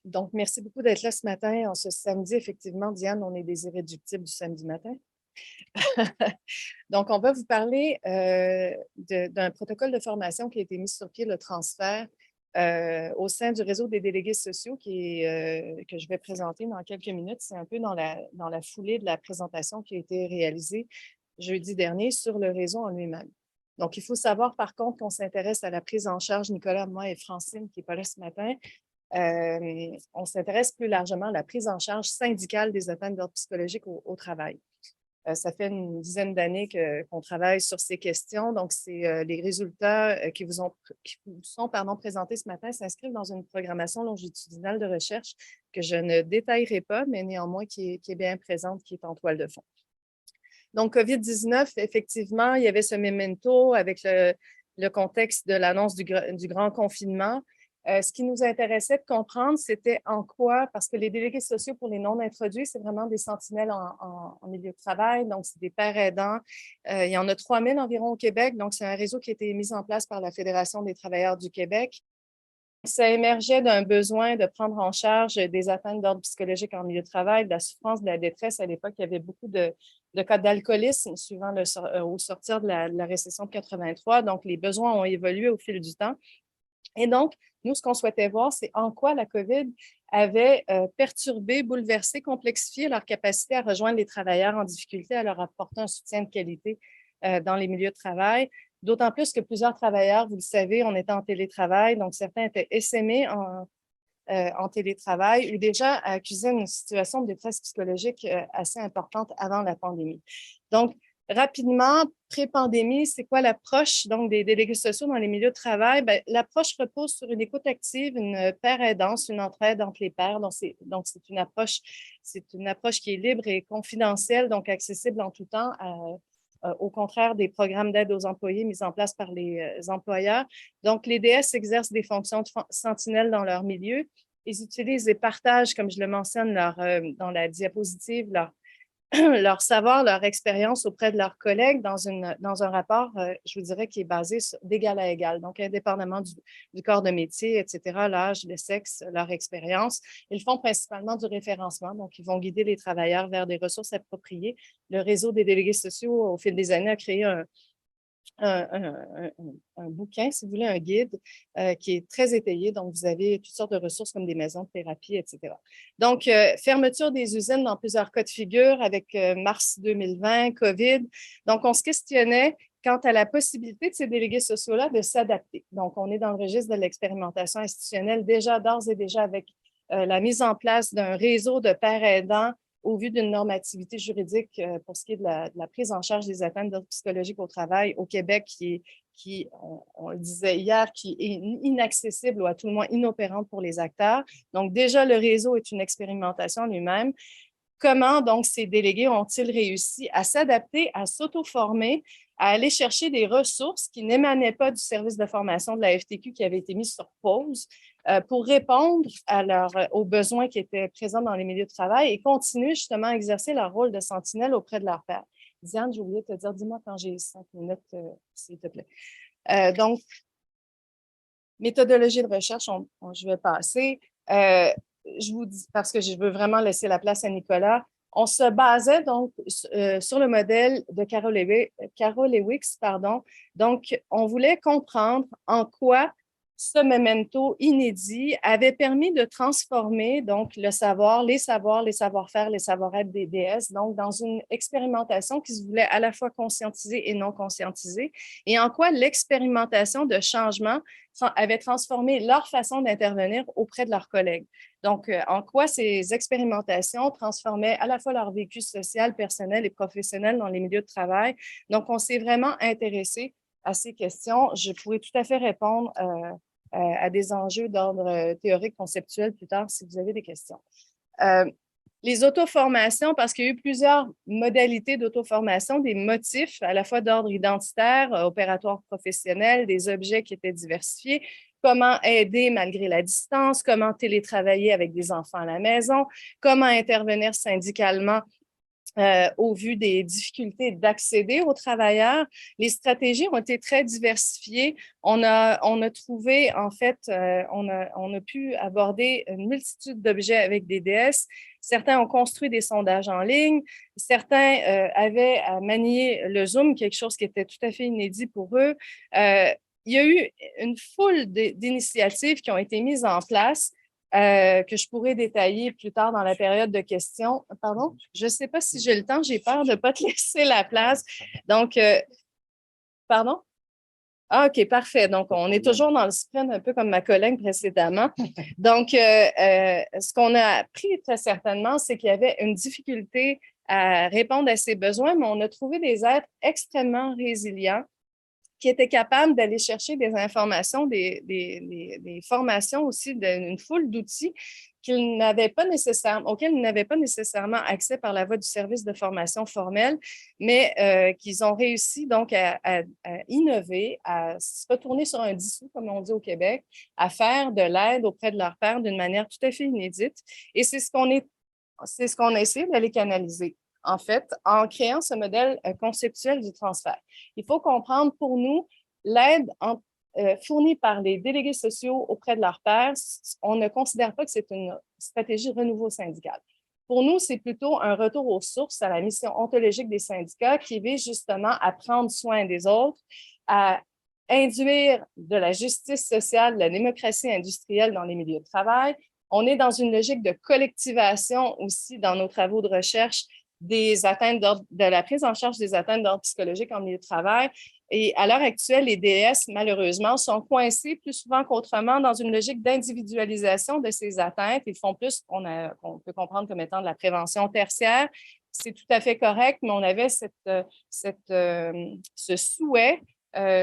Donc, merci beaucoup d'être là ce matin. En ce samedi, effectivement, Diane, on est des irréductibles du samedi matin. Donc, on va vous parler d'un protocole de formation qui a été mis sur pied, le transfert, au sein du réseau des délégués sociaux que je vais présenter dans quelques minutes. C'est un peu dans la foulée de la présentation qui a été réalisée jeudi dernier sur le réseau en lui-même. Donc, il faut savoir, par contre, qu'on s'intéresse à la prise en charge, Nicolas, moi et Francine, qui n'est pas là ce matin, on s'intéresse plus largement à la prise en charge syndicale des atteintes d'ordre psychologique au travail. Ça fait une dizaine d'années qu'on travaille sur ces questions. Donc, c'est les résultats qui vous sont présentés ce matin s'inscrivent dans une programmation longitudinale de recherche que je ne détaillerai pas, mais néanmoins qui est bien présente, qui est en toile de fond. Donc, COVID-19, effectivement, il y avait ce memento avec le contexte de l'annonce du grand confinement. Ce qui nous intéressait de comprendre, c'était en quoi, parce que les délégués sociaux pour les non-introduits, c'est vraiment des sentinelles en milieu de travail, donc c'est des pères aidants. Il y en a 3000 environ au Québec, donc c'est un réseau qui a été mis en place par la Fédération des travailleurs du Québec. Ça émergeait d'un besoin de prendre en charge des atteintes d'ordre psychologique en milieu de travail, de la souffrance, de la détresse. À l'époque, il y avait beaucoup de cas d'alcoolisme au sortir de la récession de 83. Donc, les besoins ont évolué au fil du temps. Et donc, nous, ce qu'on souhaitait voir, c'est en quoi la COVID avait perturbé, bouleversé, complexifié leur capacité à rejoindre les travailleurs en difficulté, à leur apporter un soutien de qualité dans les milieux de travail. D'autant plus que plusieurs travailleurs, vous le savez, on était en télétravail, donc certains étaient essaimés en télétravail ou déjà accusaient une situation de détresse psychologique assez importante avant la pandémie. Donc, rapidement, pré-pandémie, c'est quoi l'approche donc des délégués sociaux dans les milieux de travail? Bien, l'approche repose sur une écoute active, une paire aidance, une entraide entre les pairs. Donc, c'est une approche qui est libre et confidentielle, donc accessible en tout temps, au contraire des programmes d'aide aux employés mis en place par les employeurs. Donc, les DS exercent des fonctions de sentinelle dans leur milieu. Ils utilisent et partagent, comme je le mentionne dans la diapositive, leur savoir, leur expérience auprès de leurs collègues dans un rapport, je vous dirais, qui est basé d'égal à égal, donc indépendamment du corps de métier, etc., l'âge, le sexe, leur expérience. Ils font principalement du référencement, donc ils vont guider les travailleurs vers des ressources appropriées. Le réseau des délégués sociaux, au fil des années, a créé un bouquin, si vous voulez, un guide qui est très étayé. Donc, vous avez toutes sortes de ressources comme des maisons de thérapie, etc. Donc, fermeture des usines dans plusieurs cas de figure avec mars 2020, COVID. Donc, on se questionnait quant à la possibilité de ces délégués sociaux-là de s'adapter. Donc, on est dans le registre de l'expérimentation institutionnelle d'ores et déjà avec la mise en place d'un réseau de pairs aidants au vu d'une normativité juridique pour ce qui est de la prise en charge des atteintes d'ordre psychologique au travail au Québec on le disait hier, qui est inaccessible ou à tout le moins inopérante pour les acteurs. Donc, déjà, le réseau est une expérimentation lui-même. Comment, donc, ces délégués ont-ils réussi à s'adapter, à s'auto-former, à aller chercher des ressources qui n'émanaient pas du service de formation de la FTQ qui avait été mis sur pause pour répondre aux besoins qui étaient présents dans les milieux de travail et continuer justement à exercer leur rôle de sentinelle auprès de leurs pairs. Diane, j'ai oublié de te dire, dis-moi quand j'ai 5 minutes, s'il te plaît. Donc, méthodologie de recherche, je vais passer. Je vous dis, parce que je veux vraiment laisser la place à Nicolas, on se basait donc sur le modèle de Carol Lewicz, pardon. Donc, on voulait comprendre en quoi ce memento inédit avait permis de transformer donc le savoir, les savoir-faire, les savoir-être des DS, donc dans une expérimentation qui se voulait à la fois conscientiser et non conscientiser, et en quoi l'expérimentation de changement avait transformé leur façon d'intervenir auprès de leurs collègues. Donc, en quoi ces expérimentations transformaient à la fois leur vécu social, personnel et professionnel dans les milieux de travail. Donc, on s'est vraiment intéressé à ces questions. Je pourrais tout à fait répondre à des enjeux d'ordre théorique, conceptuel plus tard si vous avez des questions. Les auto-formations, parce qu'il y a eu plusieurs modalités d'auto-formation, des motifs à la fois d'ordre identitaire, opératoire professionnel, des objets qui étaient diversifiés, comment aider malgré la distance, comment télétravailler avec des enfants à la maison, comment intervenir syndicalement au vu des difficultés d'accéder aux travailleurs. Les stratégies ont été très diversifiées. On a trouvé, en fait, on a pu aborder une multitude d'objets avec des DS. Certains ont construit des sondages en ligne. Certains avaient à manier le Zoom, quelque chose qui était tout à fait inédit pour eux. Il y a eu une foule d'initiatives qui ont été mises en place que je pourrais détailler plus tard dans la période de questions. Pardon? Je ne sais pas si j'ai le temps, j'ai peur de ne pas te laisser la place. Donc, pardon? Ah, OK, parfait. Donc, on est toujours dans le sprint, un peu comme ma collègue précédemment. Donc, ce qu'on a appris très certainement, c'est qu'il y avait une difficulté à répondre à ces besoins, mais on a trouvé des êtres extrêmement résilients qui étaient capables d'aller chercher des informations, des formations aussi d'une foule d'outils auxquels ils n'avaient pas nécessairement accès par la voie du service de formation formelle, mais qu'ils ont réussi donc à innover, à se retourner sur un dissous, comme on dit au Québec, à faire de l'aide auprès de leurs pairs d'une manière tout à fait inédite. Et c'est ce qu'on a essayé d'aller canaliser, en fait, en créant ce modèle conceptuel du transfert. Il faut comprendre pour nous, l'aide fournie par les délégués sociaux auprès de leurs pairs, on ne considère pas que c'est une stratégie renouveau syndical. Pour nous, c'est plutôt un retour aux sources, à la mission ontologique des syndicats qui vise justement à prendre soin des autres, à induire de la justice sociale, de la démocratie industrielle dans les milieux de travail. On est dans une logique de collectivation aussi dans nos travaux de recherche des atteintes de la prise en charge des atteintes d'ordre psychologique en milieu de travail. Et à l'heure actuelle, les DS, malheureusement, sont coincés plus souvent qu'autrement dans une logique d'individualisation de ces atteintes. Ils font plus qu'on peut comprendre comme étant de la prévention tertiaire. C'est tout à fait correct, mais on avait ce souhait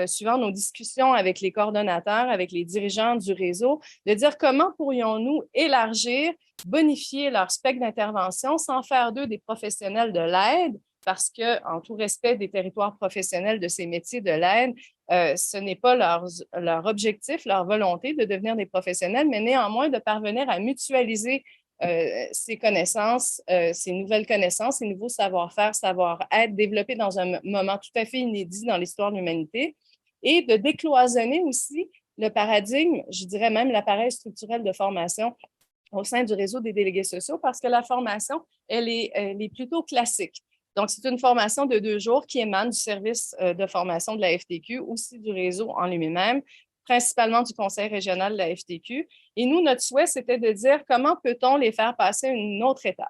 suivant nos discussions avec les coordonnateurs, avec les dirigeants du réseau, de dire comment pourrions-nous élargir, bonifier leur spectre d'intervention sans faire d'eux des professionnels de l'aide, parce que, en tout respect des territoires professionnels de ces métiers de l'aide, ce n'est pas leur objectif, leur volonté de devenir des professionnels, mais néanmoins de parvenir à mutualiser ces connaissances, ces nouvelles connaissances, ces nouveaux savoir-faire, savoir-être développés dans un moment tout à fait inédit dans l'histoire de l'humanité et de décloisonner aussi le paradigme, je dirais même l'appareil structurel de formation au sein du réseau des délégués sociaux parce que la formation, elle est plutôt classique. Donc, c'est une formation de 2 jours qui émane du service de formation de la FTQ, aussi du réseau en lui-même, principalement du Conseil régional de la FTQ. Et nous, notre souhait, c'était de dire comment peut-on les faire passer à une autre étape.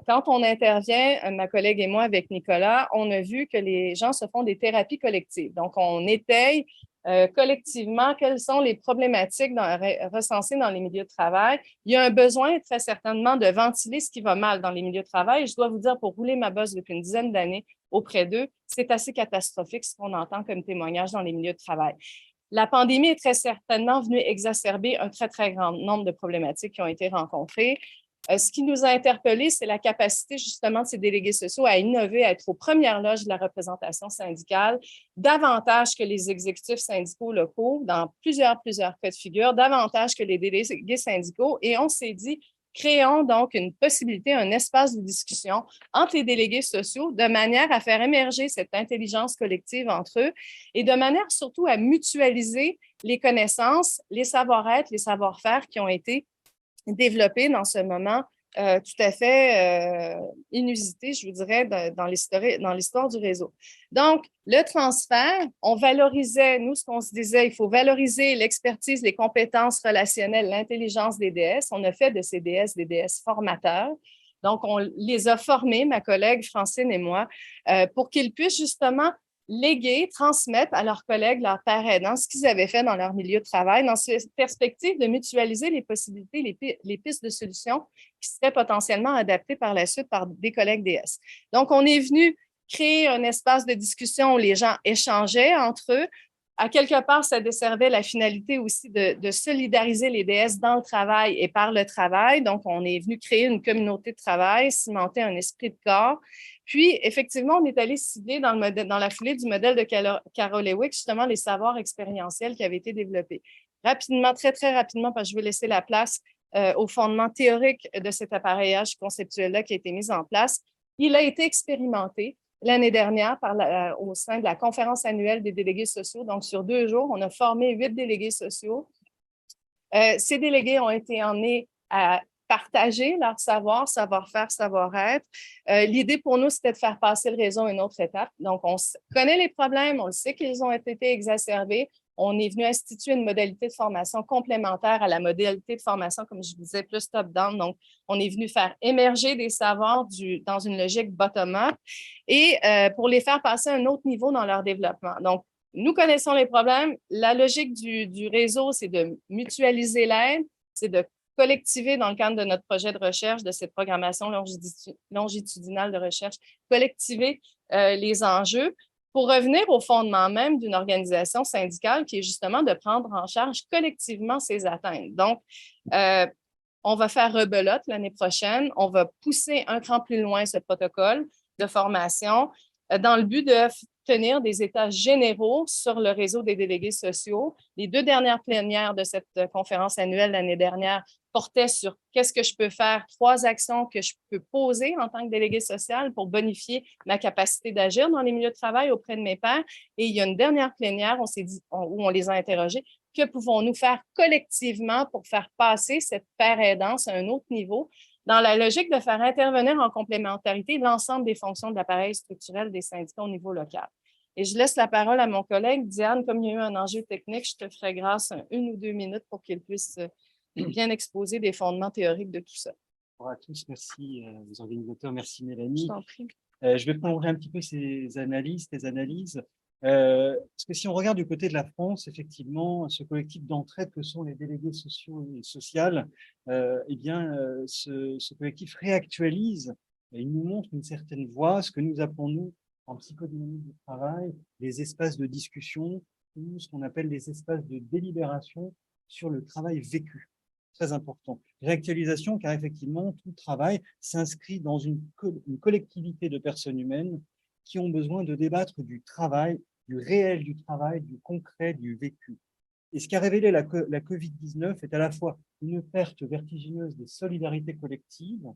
Quand on intervient, ma collègue et moi, avec Nicolas, on a vu que les gens se font des thérapies collectives. Donc, on étaye collectivement quelles sont les problématiques recensées dans les milieux de travail. Il y a un besoin très certainement de ventiler ce qui va mal dans les milieux de travail. Et je dois vous dire, pour rouler ma bosse depuis une dizaine d'années auprès d'eux, c'est assez catastrophique ce qu'on entend comme témoignage dans les milieux de travail. La pandémie est très certainement venue exacerber un très, très grand nombre de problématiques qui ont été rencontrées. Ce qui nous a interpellés, c'est la capacité justement de ces délégués sociaux à innover, à être aux premières loges de la représentation syndicale, davantage que les exécutifs syndicaux locaux, dans plusieurs cas de figure, davantage que les délégués syndicaux. Et on s'est dit, créons donc une possibilité, un espace de discussion entre les délégués sociaux de manière à faire émerger cette intelligence collective entre eux et de manière surtout à mutualiser les connaissances, les savoir-être, les savoir-faire qui ont été développé dans ce moment tout à fait inusité, je vous dirais, dans l'histoire du réseau. Donc, le transfert, on valorisait, nous, ce qu'on se disait, il faut valoriser l'expertise, les compétences relationnelles, l'intelligence des DS. On a fait de ces DS des DS formateurs. Donc, on les a formés, ma collègue Francine et moi, pour qu'ils puissent justement léguer, transmettre à leurs collègues, leurs pairs aidants, ce qu'ils avaient fait dans leur milieu de travail, dans cette perspective de mutualiser les possibilités, les pistes de solutions qui seraient potentiellement adaptées par la suite par des collègues DS. Donc, on est venu créer un espace de discussion où les gens échangeaient entre eux. À quelque part, ça desservait la finalité aussi de solidariser les DS dans le travail et par le travail. Donc, on est venu créer une communauté de travail, cimenter un esprit de corps. Puis, effectivement, on est allé cibler dans la foulée du modèle de Carol Ewick, justement, les savoirs expérientiels qui avaient été développés. Rapidement, très, très rapidement, parce que je veux laisser la place au fondement théorique de cet appareillage conceptuel-là qui a été mis en place. Il a été expérimenté l'année dernière au sein de la conférence annuelle des délégués sociaux. Donc, sur 2 jours, on a formé 8 délégués sociaux. Ces délégués ont été emmenés à partager leur savoir, savoir-faire, savoir-être. L'idée pour nous, c'était de faire passer le réseau à une autre étape. Donc, on connaît les problèmes, on sait qu'ils ont été exacerbés. On est venu instituer une modalité de formation complémentaire à la modalité de formation, comme je disais, plus top-down. Donc, on est venu faire émerger des savoirs dans une logique bottom-up et pour les faire passer à un autre niveau dans leur développement. Donc, nous connaissons les problèmes. La logique du réseau, c'est de mutualiser l'aide, c'est de collectiver dans le cadre de notre projet de recherche, de cette programmation longitudinale de recherche, collectiver les enjeux pour revenir au fondement même d'une organisation syndicale qui est justement de prendre en charge collectivement ses atteintes. Donc, on va faire rebelote l'année prochaine. On va pousser un cran plus loin ce protocole de formation dans le but de tenir des états généraux sur le réseau des délégués sociaux. Les 2 dernières plénières de cette conférence annuelle l'année dernière portaient sur qu'est-ce que je peux faire, 3 actions que je peux poser en tant que délégué social pour bonifier ma capacité d'agir dans les milieux de travail auprès de mes pairs. Et il y a une dernière plénière, on s'est dit, où on les a interrogés, que pouvons-nous faire collectivement pour faire passer cette paire aidance à un autre niveau dans la logique de faire intervenir en complémentarité l'ensemble des fonctions de l'appareil structurel des syndicats au niveau local. Et je laisse la parole à mon collègue. Diane, comme il y a eu un enjeu technique, je te ferai grâce 1 ou 2 minutes pour qu'il puisse bien exposer des fondements théoriques de tout ça. Bonjour à tous, merci aux organisateurs, merci Mélanie. Je t'en prie. Je vais prendre un petit peu tes analyses. Parce que si on regarde du côté de la France, effectivement, ce collectif d'entraide que sont les délégués sociaux et sociales, ce collectif réactualise et il nous montre une certaine voie, ce que nous appelons, nous, en psychodynamique du travail, les espaces de discussion ou ce qu'on appelle les espaces de délibération sur le travail vécu. Très important. Réactualisation, car effectivement, tout travail s'inscrit dans une collectivité de personnes humaines qui ont besoin de débattre du travail, du réel du travail, du concret, du vécu. Et ce qu'a révélé la Covid-19 est à la fois une perte vertigineuse des solidarités collectives,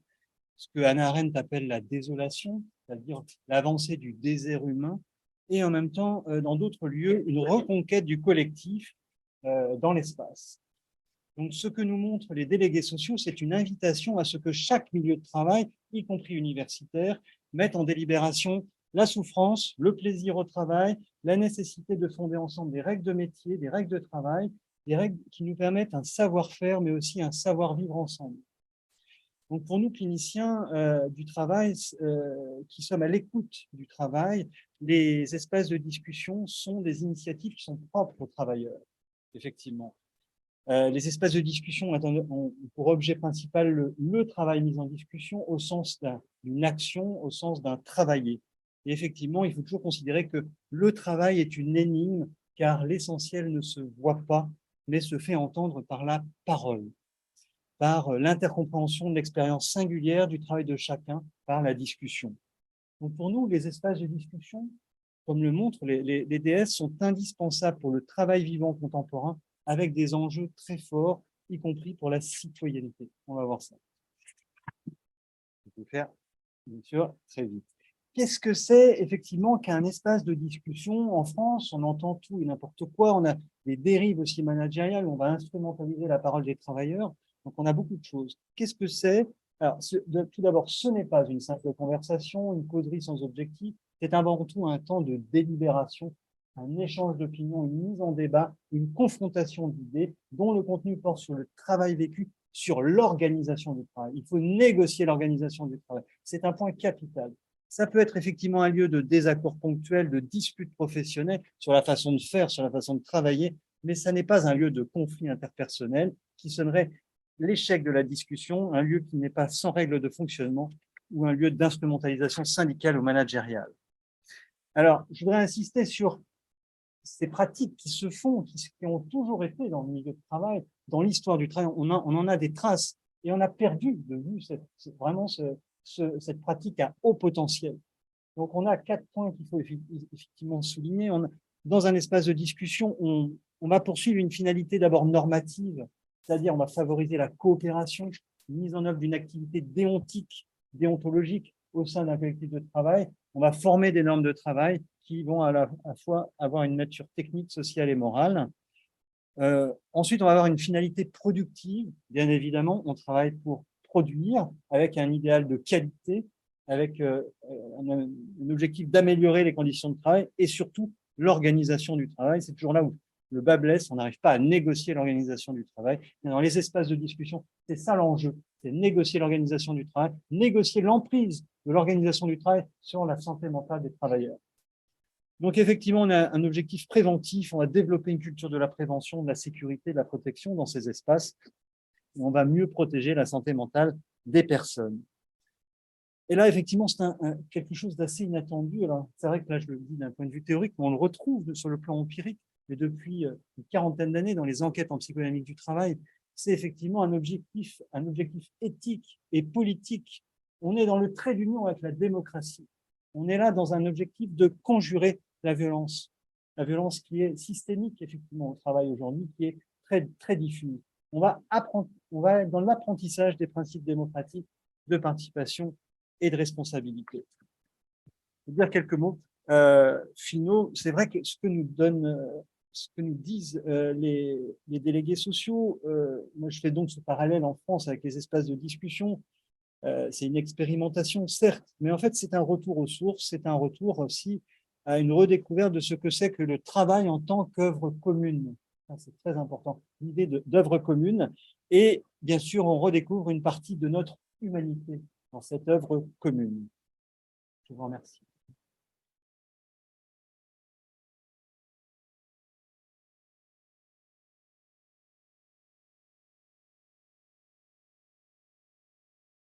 ce que Hannah Arendt appelle la désolation, c'est-à-dire l'avancée du désert humain, et en même temps, dans d'autres lieux, une reconquête du collectif dans l'espace. Donc, ce que nous montrent les délégués sociaux, c'est une invitation à ce que chaque milieu de travail, y compris universitaire, mette en délibération la souffrance, le plaisir au travail, la nécessité de fonder ensemble des règles de métier, des règles de travail, des règles qui nous permettent un savoir-faire, mais aussi un savoir-vivre ensemble. Donc, pour nous, cliniciens du travail, qui sommes à l'écoute du travail, les espaces de discussion sont des initiatives qui sont propres aux travailleurs, effectivement. Les espaces de discussion ont pour objet principal le travail mis en discussion au sens d'une action, au sens d'un travailler. Et effectivement, il faut toujours considérer que le travail est une énigme, car l'essentiel ne se voit pas, mais se fait entendre par la parole, par l'intercompréhension de l'expérience singulière du travail de chacun, par la discussion. Donc pour nous, les espaces de discussion, comme le montrent les DS, sont indispensables pour le travail vivant contemporain, avec des enjeux très forts, y compris pour la citoyenneté. On va voir ça. Je vais faire, bien sûr, très vite. Qu'est-ce que c'est effectivement qu'un espace de discussion en France? On entend tout et n'importe quoi. On a des dérives aussi managériales. On va instrumentaliser la parole des travailleurs. Donc, on a beaucoup de choses. Qu'est-ce que c'est? Alors, tout d'abord, ce n'est pas une simple conversation, une causerie sans objectif. C'est avant tout un temps de délibération, un échange d'opinions, une mise en débat, une confrontation d'idées dont le contenu porte sur le travail vécu, sur l'organisation du travail. Il faut négocier l'organisation du travail. C'est un point capital. Ça peut être effectivement un lieu de désaccord ponctuel, de disputes professionnelles sur la façon de faire, sur la façon de travailler, mais ça n'est pas un lieu de conflit interpersonnel qui sonnerait l'échec de la discussion, un lieu qui n'est pas sans règles de fonctionnement ou un lieu d'instrumentalisation syndicale ou managériale. Alors, je voudrais insister sur ces pratiques qui se font, qui ont toujours été dans le milieu de travail, dans l'histoire du travail. On en a des traces et on a perdu de vue cette pratique à haut potentiel. Donc, on a 4 points qu'il faut effectivement souligner. Dans un espace de discussion, on va poursuivre une finalité d'abord normative, c'est-à-dire on va favoriser la coopération, mise en œuvre d'une activité déontologique, au sein d'un collectif de travail, on va former des normes de travail qui vont à la fois avoir une nature technique, sociale et morale. Ensuite, on va avoir une finalité productive. Bien évidemment, on travaille pour produire avec un idéal de qualité, avec un objectif d'améliorer les conditions de travail et surtout l'organisation du travail. C'est toujours là où le bas blesse, on n'arrive pas à négocier l'organisation du travail. Dans les espaces de discussion, c'est ça l'enjeu, c'est négocier l'organisation du travail, négocier l'emprise de l'organisation du travail sur la santé mentale des travailleurs. Donc, effectivement, on a un objectif préventif. On va développer une culture de la prévention, de la sécurité, de la protection dans ces espaces. Et on va mieux protéger la santé mentale des personnes. Et là, effectivement, c'est quelque chose d'assez inattendu. Alors, c'est vrai que là, je le dis d'un point de vue théorique, mais on le retrouve sur le plan empirique. Mais depuis une quarantaine d'années, dans les enquêtes en psychodynamique du travail, c'est effectivement un objectif éthique et politique. On est dans le trait d'union avec la démocratie. On est là dans un objectif de conjurer la violence qui est systémique, effectivement, au travail aujourd'hui, qui est très, très diffuse. On va être dans l'apprentissage des principes démocratiques de participation et de responsabilité. Je vais dire quelques mots finaux. C'est vrai que ce que nous disent les délégués sociaux, moi je fais donc ce parallèle en France avec les espaces de discussion. C'est une expérimentation, certes, mais en fait, c'est un retour aux sources, c'est un retour aussi à une redécouverte de ce que c'est que le travail en tant qu'œuvre commune. C'est très important, l'idée d'œuvre commune. Et bien sûr, on redécouvre une partie de notre humanité dans cette œuvre commune. Je vous remercie.